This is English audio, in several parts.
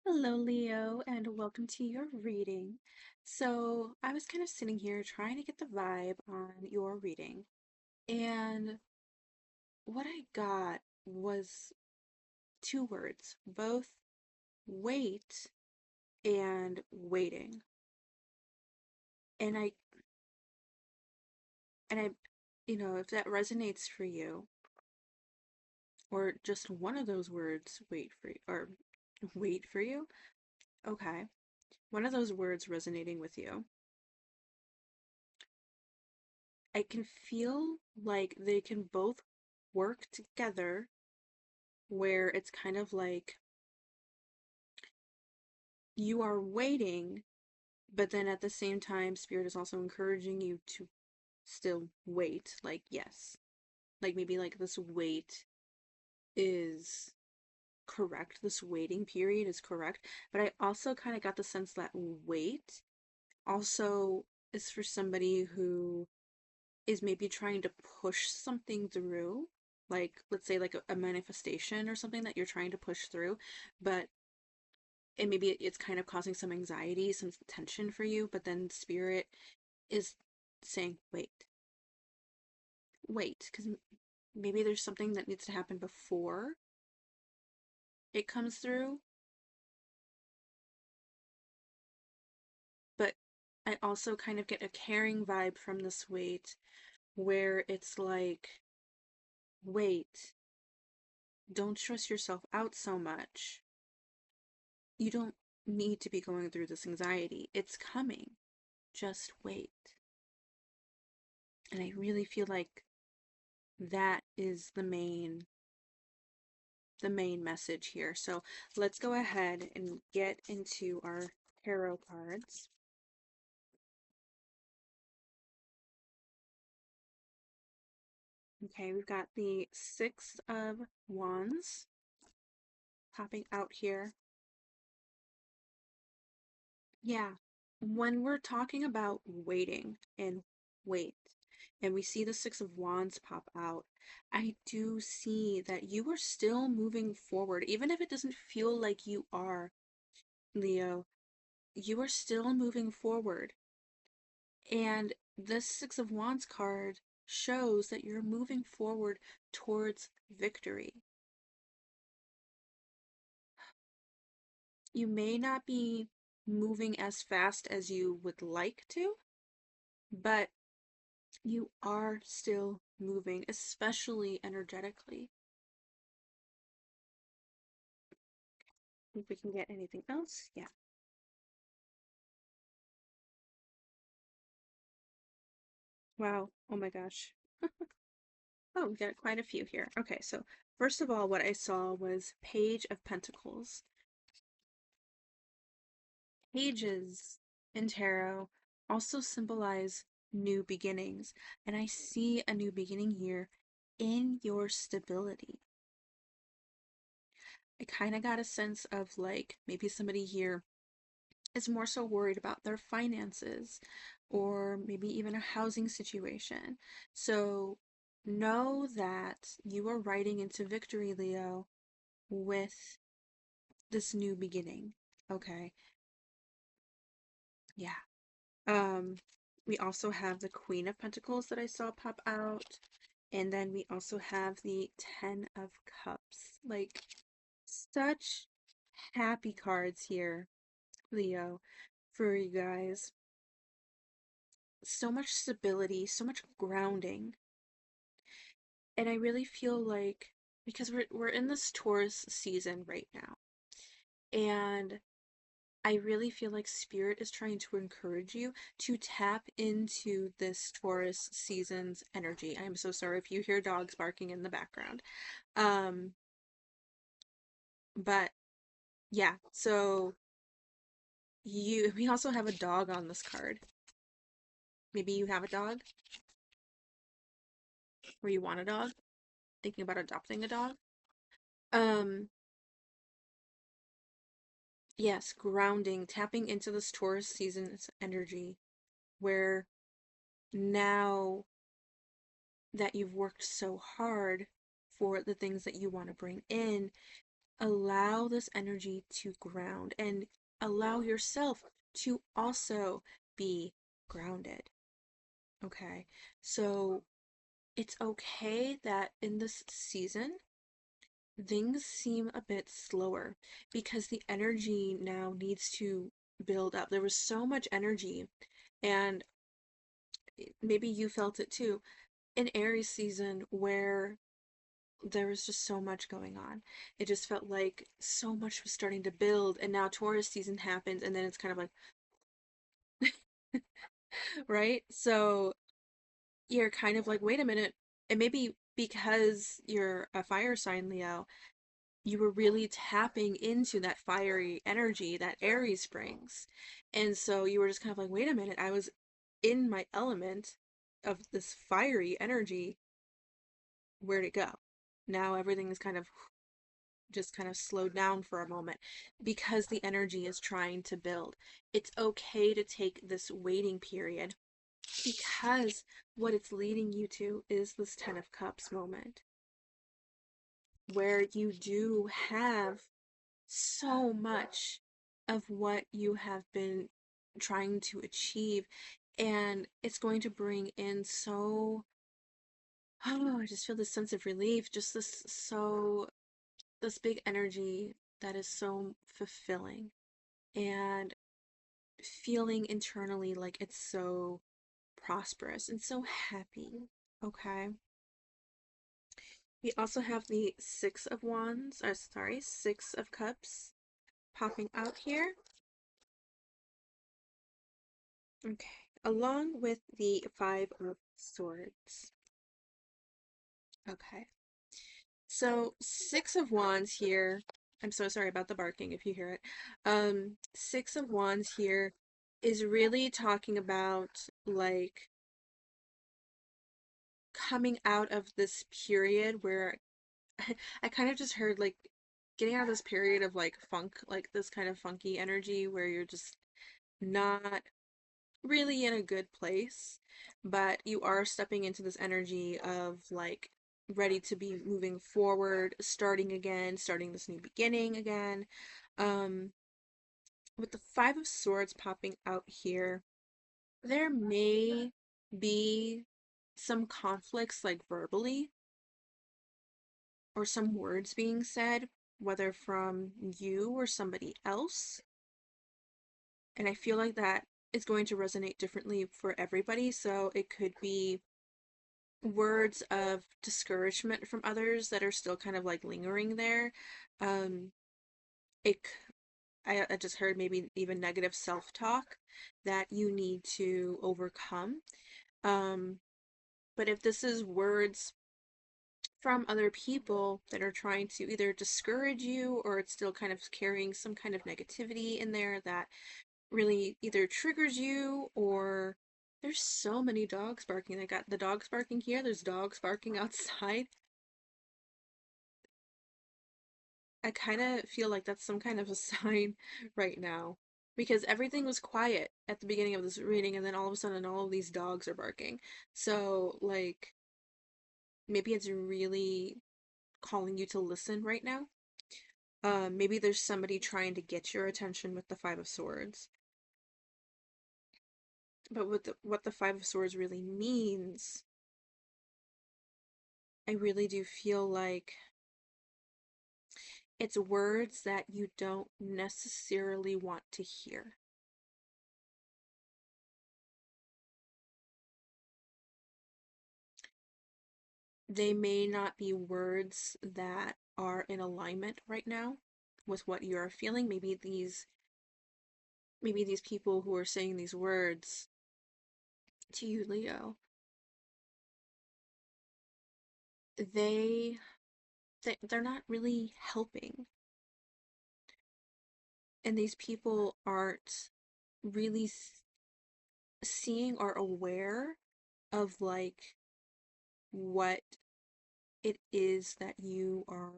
Hello, Leo, and welcome to your reading. So, I was kind of sitting here trying to get the vibe on your reading, and what I got was two words, both wait and waiting. And I, if that resonates for you, or just one of those words, wait for you, or wait for you, okay, one of those words resonating with you, I can feel like they can both work together where it's kind of like you are waiting, but then at the same time, Spirit is also encouraging you to still wait. Like, yes, like maybe like this wait is correct, this waiting period is correct, but I also kind of got the sense that wait also is for somebody who is maybe trying to push something through. Like, let's say, like a manifestation or something that you're trying to push through, but and maybe it's kind of causing some anxiety, some tension for you, but then spirit is saying, wait, because maybe there's something that needs to happen before it comes through. But I also kind of get a caring vibe from this wait, where it's like, wait, don't stress yourself out so much. You don't need to be going through this anxiety. It's coming. Just wait. And I really feel like that is the main message here. So let's go ahead and get into our tarot cards. Okay, we've got the Six of Wands popping out here. Yeah, when we're talking about waiting and wait, and we see the Six of Wands pop out, I do see that you are still moving forward, even if it doesn't feel like you are, Leo. You are still moving forward. And this Six of Wands card shows that you're moving forward towards victory. You may not be moving as fast as you would like to, but you are still moving, especially energetically. If we can get anything else, yeah. Wow, oh my gosh. Oh, we got quite a few here. Okay, so first of all, what I saw was Page of Pentacles. Pages in tarot also symbolize new beginnings, and I see a new beginning here in your stability. I kind of got a sense of like maybe somebody here is more so worried about their finances or maybe even a housing situation. So know that you are riding into victory, Leo, with this new beginning. Okay. Yeah. Um, we also have the Queen of Pentacles that I saw pop out. And then we also have the Ten of Cups. Like, such happy cards here, Leo, for you guys. So much stability, so much grounding. And I really feel like, because we're in this Taurus season right now, and I really feel like Spirit is trying to encourage you to tap into this Taurus season's energy. I'm so sorry if you hear dogs barking in the background. Um, but yeah, so we also have a dog on this card. Maybe you have a dog, or you want a dog, thinking about adopting a dog. Um, yes, grounding, tapping into this Taurus season's energy, where now that you've worked so hard for the things that you want to bring in, allow this energy to ground and allow yourself to also be grounded. Okay. So it's okay that in this season, things seem a bit slower because the energy now needs to build up. There was so much energy, and maybe you felt it too, in Aries season where there was just so much going on. It just felt like so much was starting to build, and now Taurus season happens, and then it's kind of like, right? So you're kind of like, wait a minute. And maybe because you're a fire sign, Leo, you were really tapping into that fiery energy that Aries brings. And so you were just kind of like, wait a minute, I was in my element of this fiery energy. Where'd it go? Now everything is kind of just kind of slowed down for a moment because the energy is trying to build. It's okay to take this waiting period because what it's leading you to is this Ten of Cups moment where you do have so much of what you have been trying to achieve, and it's going to bring in so, oh, I just feel this sense of relief, just this big energy that is so fulfilling, and feeling internally like it's so prosperous and so happy. Okay. We also have the Six of Wands, or sorry, Six of Cups popping out here. Okay. Along with the Five of Swords. Okay. So, Six of Wands here. I'm so sorry about the barking if you hear it. Six of Wands here is really talking about like coming out of this period where I kind of just heard like getting out of this period of like funk, like this kind of funky energy where you're just not really in a good place, but you are stepping into this energy of like ready to be moving forward, starting again, starting this new beginning again. Um, with the Five of Swords popping out here, there may be some conflicts like verbally or some words being said, whether from you or somebody else. And I feel like that is going to resonate differently for everybody. So it could be words of discouragement from others that are still kind of like lingering there. Um, it, I just heard maybe even negative self-talk that you need to overcome. Um, but if this is words from other people that are trying to either discourage you or it's still kind of carrying some kind of negativity in there that really either triggers you or there's so many dogs barking. I got the dogs barking here, there's dogs barking outside. I kind of feel like that's some kind of a sign right now because everything was quiet at the beginning of this reading and then all of a sudden all of these dogs are barking. So, like, maybe it's really calling you to listen right now. Maybe there's somebody trying to get your attention with the Five of Swords. But what the Five of Swords really means, I really do feel like it's words that you don't necessarily want to hear. They may not be words that are in alignment right now with what you're feeling. Maybe these people who are saying these words to you, Leo, they they're not really helping. And these people aren't really seeing or aware of like what it is that you are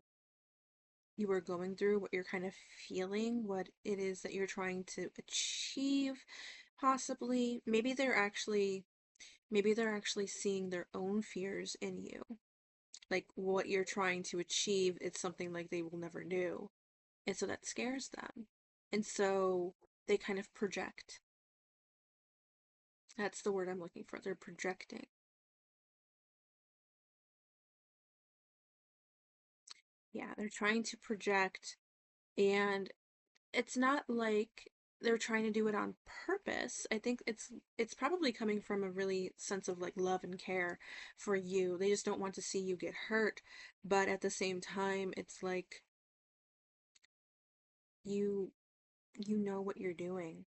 going through, what you're kind of feeling, what it is that you're trying to achieve, possibly. Maybe they're actually seeing their own fears in you. like what you're trying to achieve, it's something like they will never do. And so that scares them. And so they kind of project. That's the word I'm looking for. They're projecting. Yeah, they're trying to project, and it's not like they're trying to do it on purpose. I think it's probably coming from a really sense of like love and care for you. They just don't want to see you get hurt, but at the same time, it's like you you know what you're doing.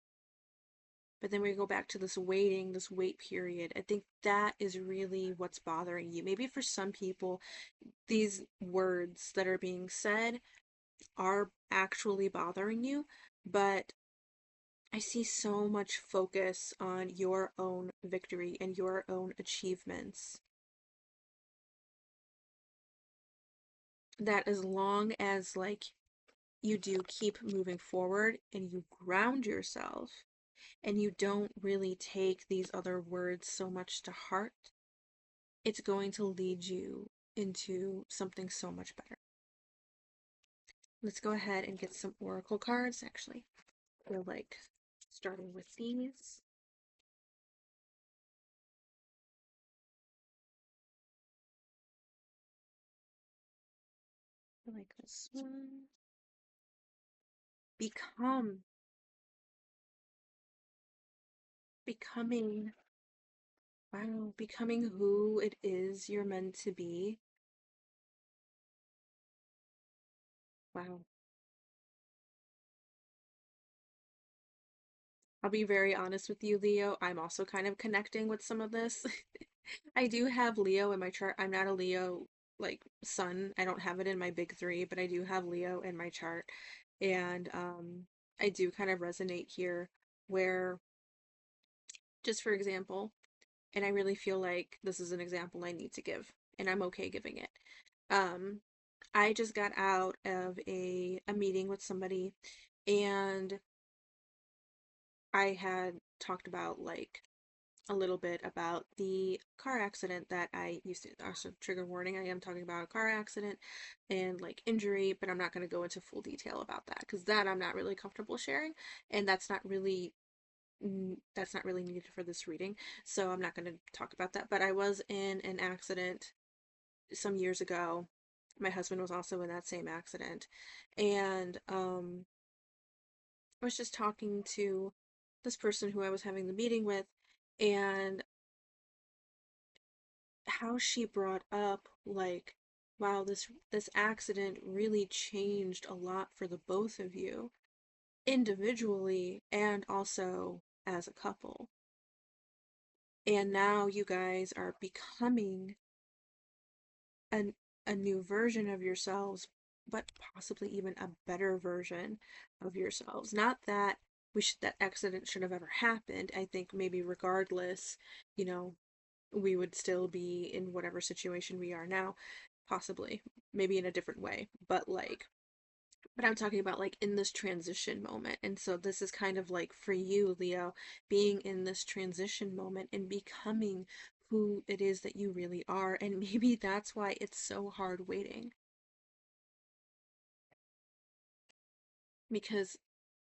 But then we go back to this waiting, this wait period. I think that is really what's bothering you. Maybe for some people, these words that are being said are actually bothering you, but I see so much focus on your own victory and your own achievements that as long as like you do keep moving forward and you ground yourself and you don't really take these other words so much to heart, it's going to lead you into something so much better. Let's go ahead and get some oracle cards. Actually, we're like starting with these. I like this one. Become. Becoming. Wow. Becoming who it is you're meant to be. Wow. I'll be very honest with you, Leo. I'm also kind of connecting with some of this. I do have Leo in my chart. I'm not a Leo like sun. I don't have it in my big three, but I do have Leo in my chart. And I do kind of resonate here where, just for example, and I really feel like this is an example I need to give, and I'm okay giving it. Um, I just got out of a meeting with somebody, and I had talked about like a little bit about the car accident that I used to, also trigger warning, I am talking about a car accident and like injury, but I'm not going to go into full detail about that because that I'm not really comfortable sharing, and that's not really needed for this reading, so I'm not going to talk about that. But I was in an accident some years ago. My husband was also in that same accident, and I was just talking to this person who I was having the meeting with, and how she brought up like, wow, this accident really changed a lot for the both of you individually and also as a couple. And now you guys are becoming an, a new version of yourselves, but possibly even a better version of yourselves. Not that that accident should have ever happened. I think maybe regardless, you know, we would still be in whatever situation we are now, possibly, maybe in a different way, but like, but I'm talking about like in this transition moment. And so this is kind of like for you, Leo, being in this transition moment and becoming who it is that you really are. And maybe that's why it's so hard waiting, because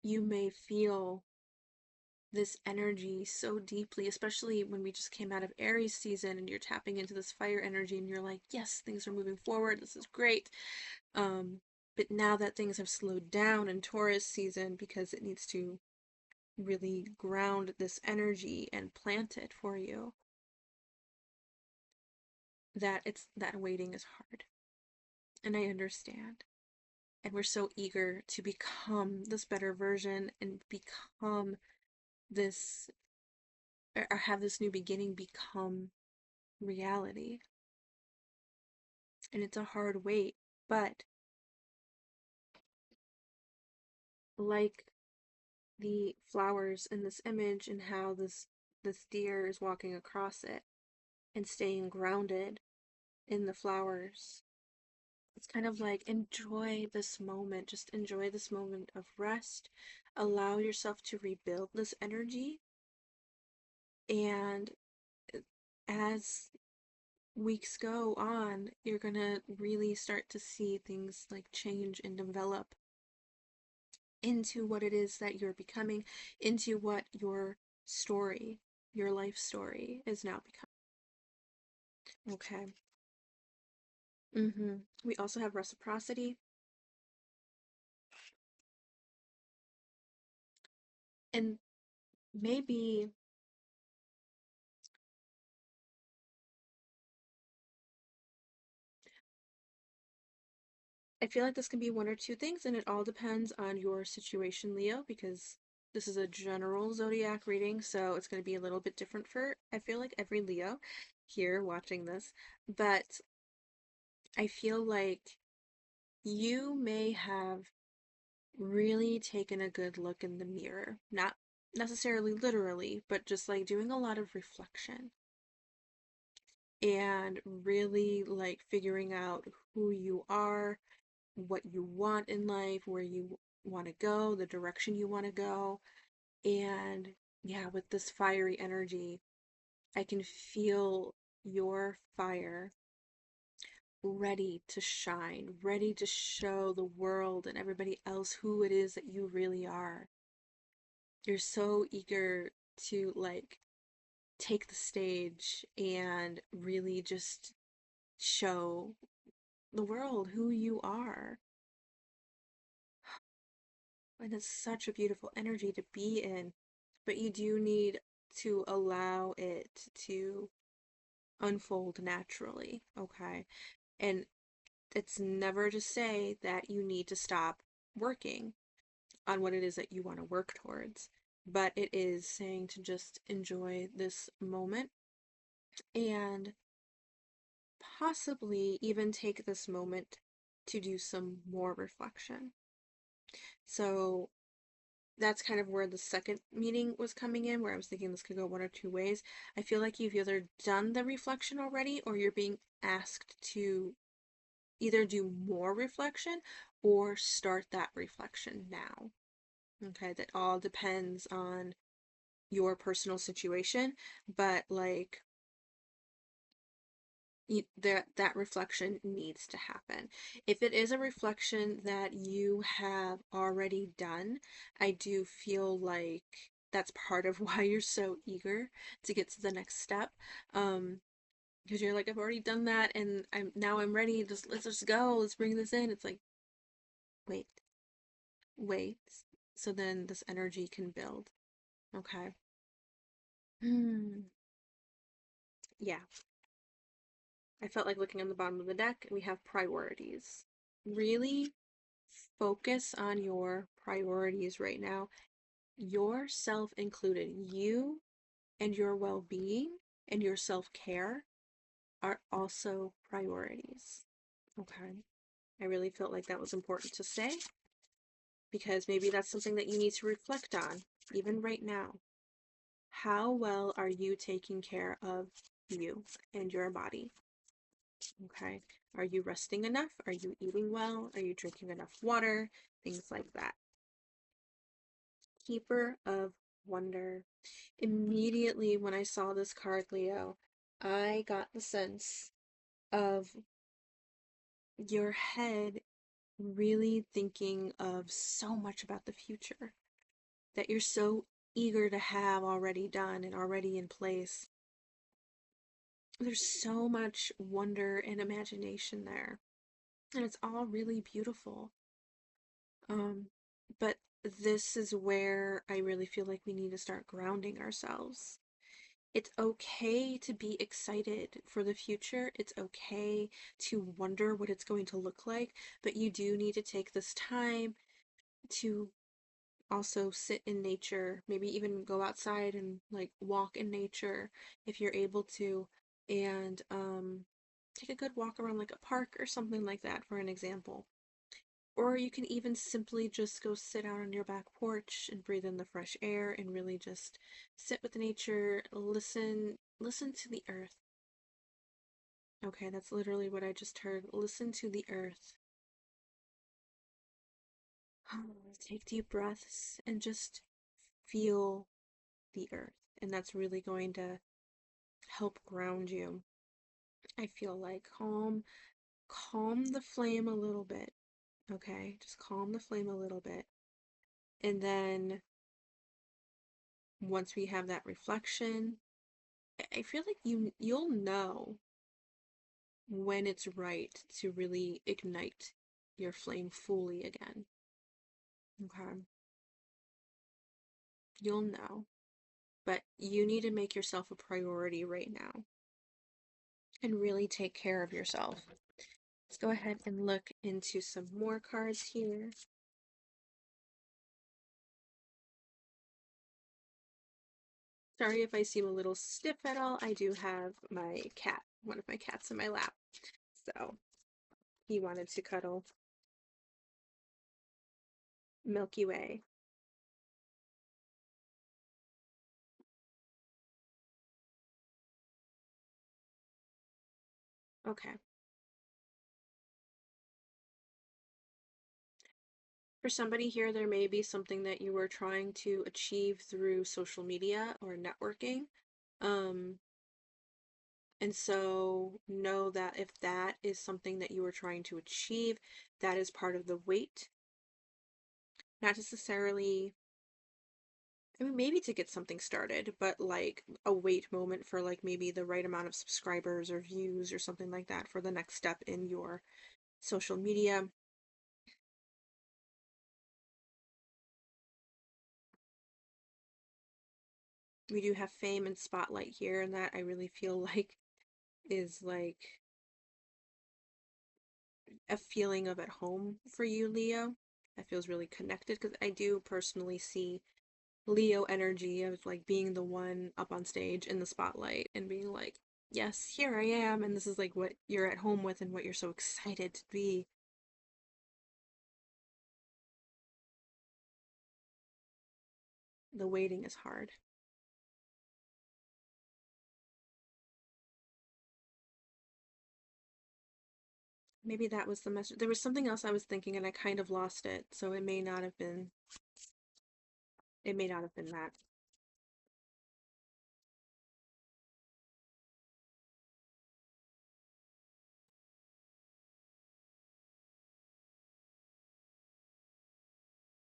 you may feel this energy so deeply, especially when we just came out of Aries season and you're tapping into this fire energy and you're like, yes, things are moving forward. This is great. Um, but now that things have slowed down in Taurus season because it needs to really ground this energy and plant it for you, that waiting is hard. And I understand. And we're so eager to become this better version and become this, or have this new beginning become reality. And it's a hard wait, but like the flowers in this image and how this deer is walking across it and staying grounded in the flowers. It's kind of like enjoy this moment, just enjoy this moment of rest. Allow yourself to rebuild this energy, and as weeks go on, you're gonna really start to see things like change and develop into what it is that you're becoming, into what story, your life story is now becoming. Okay. We also have reciprocity, and maybe I feel like this can be one or two things, and it all depends on your situation, Leo, because this is a general zodiac reading, so it's going to be a little bit different for, I feel like, every Leo here watching this. But I feel like you may have really taken a good look in the mirror. Not necessarily literally, but just like doing a lot of reflection and really like figuring out who you are, what you want in life, where you want to go, the direction you want to go. And yeah, with this fiery energy, I can feel your fire ready to shine, ready to show the world and everybody else who it is that you really are. You're so eager to like take the stage and really just show the world who you are. And it's such a beautiful energy to be in, but you do need to allow it to unfold naturally, okay? And it's never to say that you need to stop working on what it is that you want to work towards, but it is saying to just enjoy this moment and possibly even take this moment to do some more reflection. So that's kind of where the second meeting was coming in, where I was thinking this could go one or two ways. I feel like you've either done the reflection already or you're being asked to either do more reflection or start that reflection now. Okay, that all depends on your personal situation, but like that reflection needs to happen. If it is a reflection that you have already done, I do feel like that's part of why you're so eager to get to the next step. Because you're like, I've already done that and I'm ready. Just let's just go. Let's bring this in. It's like, wait, wait. So then this energy can build. Okay. Hmm. Yeah. I felt like looking on the bottom of the deck, we have priorities. Really focus on your priorities right now, yourself included. You and your well being and your self care are also priorities. Okay. I really felt like that was important to say because maybe that's something that you need to reflect on, even right now. How well are you taking care of you and your body? Okay. Are you resting enough? Are you eating well? Are you drinking enough water? Things like that. Keeper of Wonder. Immediately when I saw this card, Leo, I got the sense of your head really thinking of so much about the future that you're so eager to have already done and already in place. There's so much wonder and imagination there, and it's all really beautiful. Um, but this is where I really feel like we need to start grounding ourselves. It's okay to be excited for the future. It's okay to wonder what it's going to look like, but you do need to take this time to also sit in nature, maybe even go outside and like walk in nature if you're able to, and take a good walk around like a park or something like that, for an example. Or you can even simply just go sit out on your back porch and breathe in the fresh air and really just sit with nature, listen to the earth. Okay, that's literally what I just heard. Listen to the earth. Take deep breaths and just feel the earth. And that's really going to help ground you. I feel like calm the flame a little bit, okay? Just calm the flame a little bit. And then once we have that reflection, I feel like you'll know when it's right to really ignite your flame fully again. Okay? You'll know. But you need to make yourself a priority right now and really take care of yourself. Let's go ahead and look into some more cards here. Sorry if I seem a little stiff at all. I do have my cat, one of my cats in my lap. So he wanted to cuddle Milky Way. Okay. For somebody here, there may be something that you were trying to achieve through social media or networking. Um, and so know that if that is something that you are trying to achieve, that is part of the weight. Not necessarily, I mean, maybe to get something started, but like a wait moment for like maybe the right amount of subscribers or views or something like that for the next step in your social media. We do have fame and spotlight here, and that I really feel like is like a feeling of at home for you, Leo. That feels really connected because I do personally see Leo energy of like being the one up on stage in the spotlight and being like, yes, here I am. And this is like what you're at home with and what you're so excited to be. The waiting is hard. Maybe that was the message. There was something else I was thinking and I kind of lost it. So it may not have been that.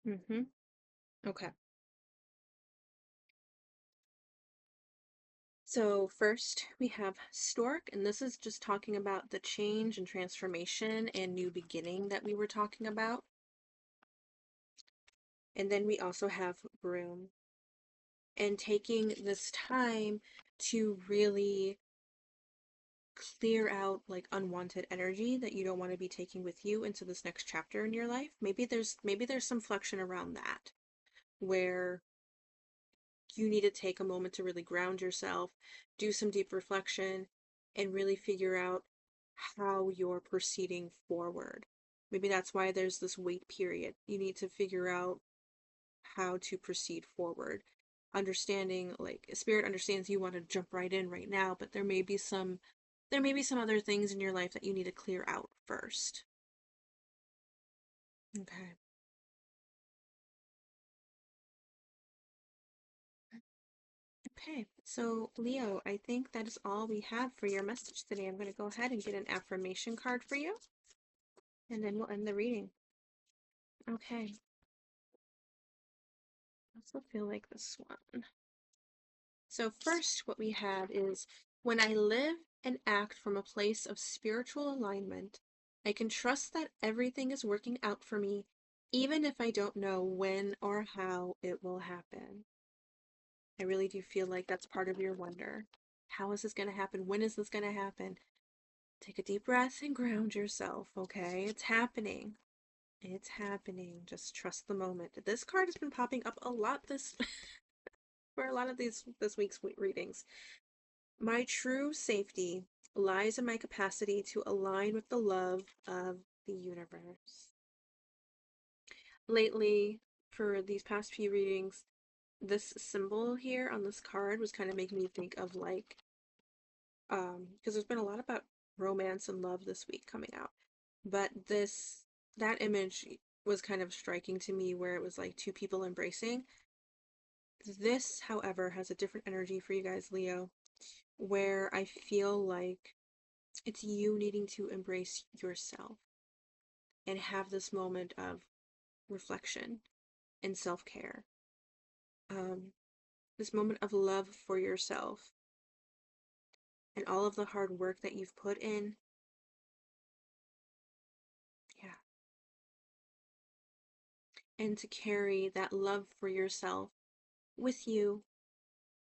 Mm-hmm. Okay. So first we have Stork, and this is just talking about the change and transformation and new beginning that we were talking about. And then we also have Broom, and taking this time to really clear out like unwanted energy that you don't want to be taking with you into this next chapter in your life. Maybe there's some flexion around that where you need to take a moment to really ground yourself, do some deep reflection, and really figure out how you're proceeding forward. Maybe that's why there's this wait period. You need to figure out how to proceed forward. Understanding, like, Spirit understands you want to jump right in right now, but there may be some other things in your life that you need to clear out first. Okay. Okay, so Leo, I think that is all we have for your message today. I'm going to go ahead and get an affirmation card for you, and then we'll end the reading. Okay, I also feel like this one. So, first, what we have is when I live and act from a place of spiritual alignment, I can trust that everything is working out for me, even if I don't know when or how it will happen. I really do feel like that's part of your wonder. How is this going to happen? When is this going to happen? Take a deep breath and ground yourself, okay? It's happening. It's happening. Just trust the moment. This card has been popping up a lot this for a lot of these this week's readings. My true safety lies in my capacity to align with the love of the universe. Lately, for these past few readings, this symbol here on this card was kind of making me think of like because there's been a lot about romance and love this week coming out. But that image was kind of striking to me where it was like two people embracing. This, however, has a different energy for you guys, Leo, where I feel like It's you needing to embrace yourself and have this moment of reflection and self care. Um, this moment of love for yourself and all of the hard work that you've put in. Yeah. And to carry that love for yourself with you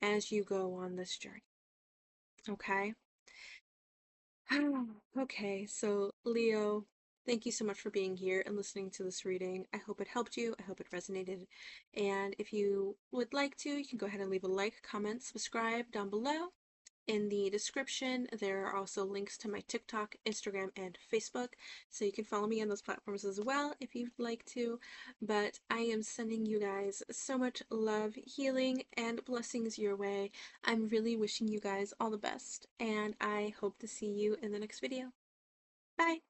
as you go on this journey. Okay? Okay, so Leo, thank you so much for being here and listening to this reading. I hope it helped you. I hope it resonated. And if you would like to, you can go ahead and leave a like, comment, subscribe down below. In the description, there are also links to my TikTok, Instagram, and Facebook, so you can follow me on those platforms as well if you'd like to. But I am sending you guys so much love, healing, and blessings your way. I'm really wishing you guys all the best, and I hope to see you in the next video. Bye!